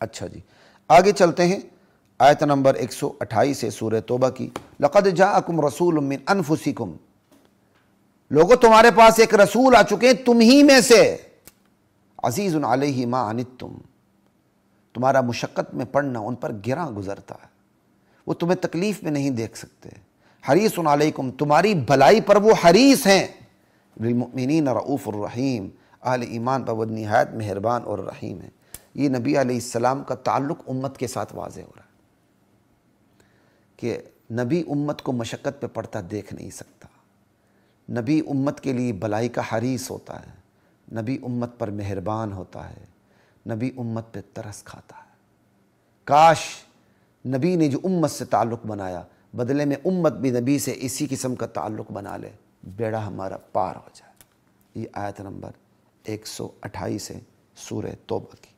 अच्छा जी, आगे चलते हैं। आयत नंबर 128 है सूरह तौबा की। लक़द जाअकुम रसूलुम मिन अनफुसिकुम, लोगों तुम्हारे पास एक रसूल आ चुके हैं तुम ही में से। अज़ीज़ुन अलैहि मा अनित्तुम, तुम्हारा मुशक्क़त में पड़ना उन पर गिरा गुजरता है, वो तुम्हें तकलीफ़ में नहीं देख सकते। हरीसुन अलैकुम, तुम्हारी भलाई पर वो हरीस हैं। बिलमुमिनीन रऊफ़ुर रहीम, अहले ईमान पर वो निहायत मेहरबान और रहीम है। ये नबी अलैहिस्सलाम का ताल्लुक़ उम्मत के साथ वाज़ेह हो रहा है कि नबी उम्मत को मशक्क़त पे पड़ता देख नहीं सकता। नबी उम्मत के लिए भलाई का हरीस होता है, नबी उम्मत पर मेहरबान होता है, नबी उम्मत पे तरस खाता है। काश नबी ने जो उम्मत से ताल्लुक़ बनाया, बदले में उम्मत भी नबी से इसी किस्म का ताल्लुक़ बना ले, बेड़ा हमारा पार हो जाए। ये आयत नंबर 128 है सूरह तौबा की।